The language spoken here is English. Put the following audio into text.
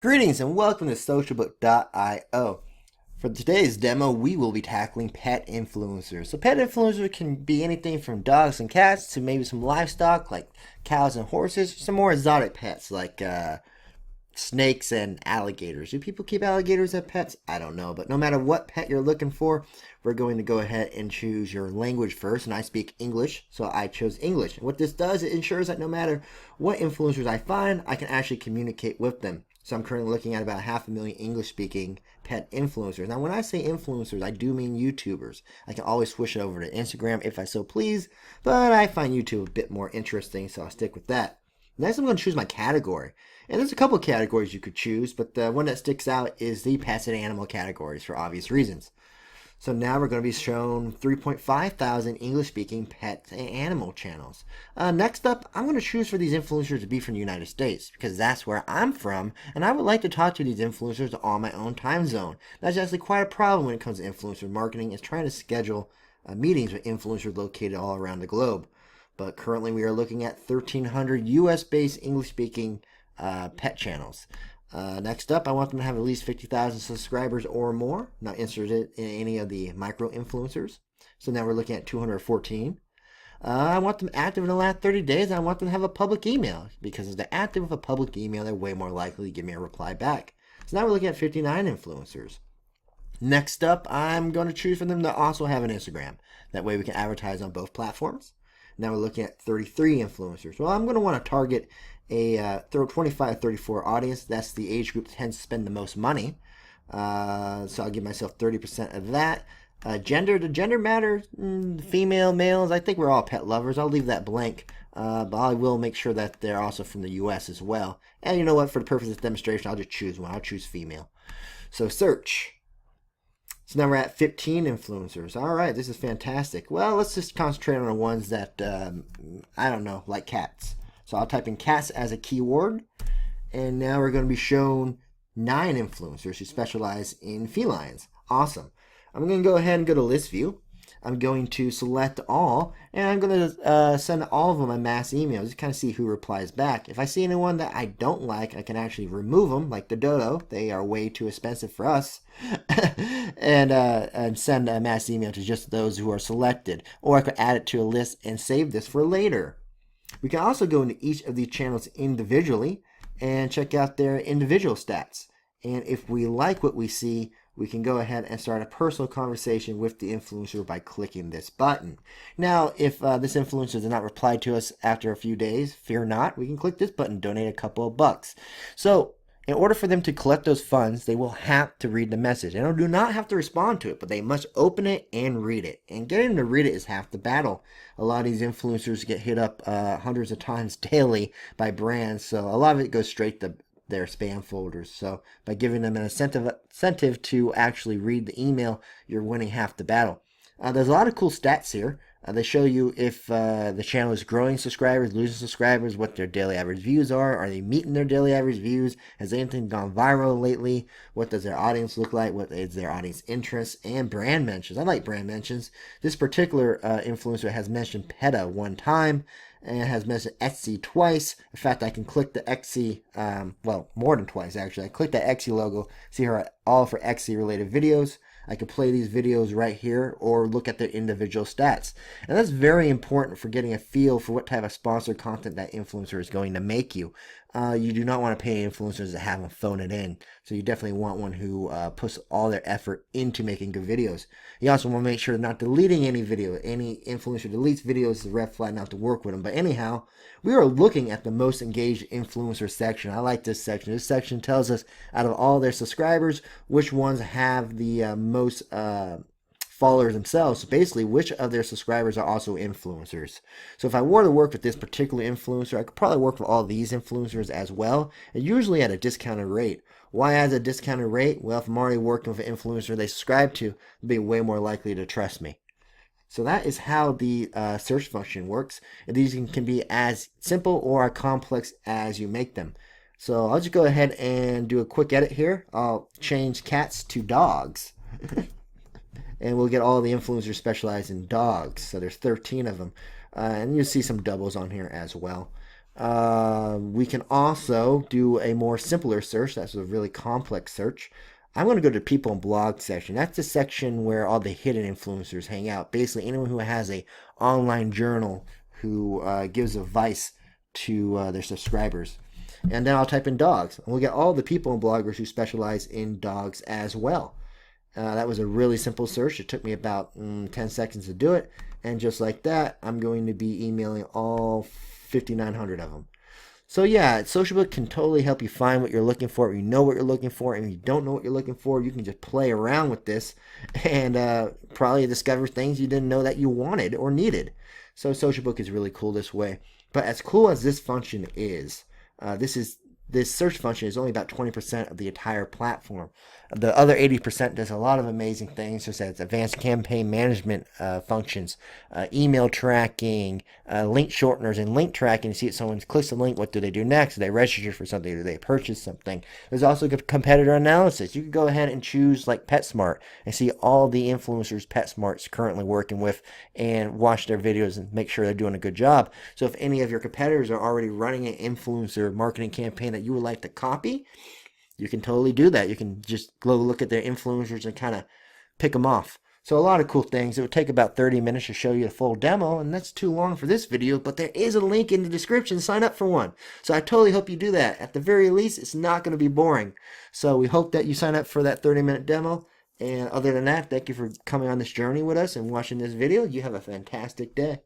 Greetings and welcome to socialbook.io. For today's demo, we will be tackling pet influencers. So pet influencers can be anything from dogs and cats to maybe some livestock like cows and horses, some more exotic pets like snakes and alligators. Do people keep alligators as pets? I don't know, but no matter what pet you're looking for, we're going to go ahead and choose your language first, and I speak English, so I chose English. And what this does, it ensures that no matter what influencers I find, I can actually communicate with them. So I'm currently looking at about 500,000 English-speaking pet influencers. Now, when I say influencers, I do mean YouTubers. I can always switch it over to Instagram if I so please, but I find YouTube a bit more interesting, so I'll stick with that. Next, I'm going to choose my category. And there's a couple categories you could choose, but the one that sticks out is the pets and animal categories for obvious reasons. So now we're going to be shown 3.5 thousand English-speaking pet and animal channels. Next up, I'm going to choose for these influencers to be from the United States because that's where I'm from, and I would like to talk to these influencers on my own time zone. That's actually quite a problem when it comes to influencer marketing, is trying to schedule meetings with influencers located all around the globe. But currently we are looking at 1,300 US-based English-speaking pet channels. Next up, I want them to have at least 50,000 subscribers or more, not interested in any of the micro influencers. So now we're looking at 214. I want them active in the last 30 days. I want them to have a public email because if they're active with a public email, they're way more likely to give me a reply back. So now we're looking at 59 influencers. Next up, I'm going to choose for them to also have an Instagram. That way we can advertise on both platforms. Now we're looking at 33 influencers. Well, I'm going to want to target a 25 to 34 audience. That's the age group that tends to spend the most money. So I'll give myself 30% of that. Gender, the gender matter, female, males. I think we're all pet lovers. I'll leave that blank. But I will make sure that they're also from the US as well. And you know what? For the purpose of this demonstration, I'll just choose one. I'll choose female. So search. So now we're at 15 influencers. All right, this is fantastic. Well, let's just concentrate on the ones that, I don't know, like cats. So I'll type in cats as a keyword. And now we're going to be shown 9 influencers who specialize in felines. Awesome. I'm going to go ahead and go to list view. I'm going to select all, and I'm going to send all of them a mass email, just kind of see who replies back. If I see anyone that I don't like, I can actually remove them, like the dodo. They are way too expensive for us. and send a mass email to just those who are selected. Or I could add it to a list and save this for later. We can also go into each of these channels individually and check out their individual stats. And if we like what we see, we can go ahead and start a personal conversation with the influencer by clicking this button. Now, if this influencer does not reply to us after a few days, fear not, we can click this button, donate a couple of bucks. So, in order for them to collect those funds, they will have to read the message. They do not have to respond to it, but they must open it and read it. And getting them to read it is half the battle. A lot of these influencers get hit up hundreds of times daily by brands, so a lot of it goes straight to their spam folders. So by giving them an incentive to actually read the email, you're winning half the battle. There's a lot of cool stats here. They show you if the channel is growing subscribers, losing subscribers, what their daily average views are they meeting their daily average views, has anything gone viral lately, what does their audience look like, what is their audience interest, and brand mentions. I like brand mentions. This particular influencer has mentioned PETA one time, and has mentioned Etsy twice. In fact, I can click the Etsy, well, more than twice actually. I click the Etsy logo, see her all for Etsy related videos. I can play these videos right here or look at their individual stats. And that's very important for getting a feel for what type of sponsored content that influencer is going to make you. You do not want to pay influencers that have them phone it in. So you definitely want one who puts all their effort into making good videos. You also want to make sure they're not deleting any video. Any influencer deletes videos is a red flag not to work with them. But anyhow, we are looking at the most engaged influencer section. I like this section. This section tells us out of all their subscribers, which ones have the most followers themselves. So basically, which of their subscribers are also influencers. So if I were to work with this particular influencer, I could probably work with all these influencers as well, and usually at a discounted rate. Why at a discounted rate? Well, if I'm already working with an influencer they subscribe to, they'll be way more likely to trust me. So that is how the search function works. And these can be as simple or as complex as you make them. So I'll just go ahead and do a quick edit here. I'll change cats to dogs. And we'll get all the influencers specialized in dogs. So there's 13 of them. And you'll see some doubles on here as well. We can also do a more simpler search. That's a really complex search. I'm going to go to people and blog section. That's the section where all the hidden influencers hang out. Basically, anyone who has a online journal who gives advice to their subscribers. And then I'll type in dogs, and we'll get all the people and bloggers who specialize in dogs as well. That was a really simple search. It took me about 10 seconds to do it. And just like that, I'm going to be emailing all 5,900 of them. So yeah, Socialbook can totally help you find what you're looking for. If you know what you're looking for, and if you don't know what you're looking for, you can just play around with this and probably discover things you didn't know that you wanted or needed. So Socialbook is really cool this way. But as cool as this function is, this search function is only about 20% of the entire platform. The other 80% does a lot of amazing things, such as advanced campaign management functions, email tracking, link shorteners, and link tracking. You see if someone clicks the link, what do they do next? Do they register for something? Do they purchase something? There's also competitor analysis. You can go ahead and choose like PetSmart and see all the influencers PetSmart's currently working with and watch their videos and make sure they're doing a good job. So if any of your competitors are already running an influencer marketing campaign that you would like to copy, you can totally do that. You can just go look at their influencers and kind of pick them off. So a lot of cool things. It would take about 30 minutes to show you the full demo, and that's too long for this video, but there is a link in the description. Sign up for one. So I totally hope you do that. At the very least, it's not going to be boring. So we hope that you sign up for that 30-minute demo. And other than that, thank you for coming on this journey with us and watching this video. You have a fantastic day.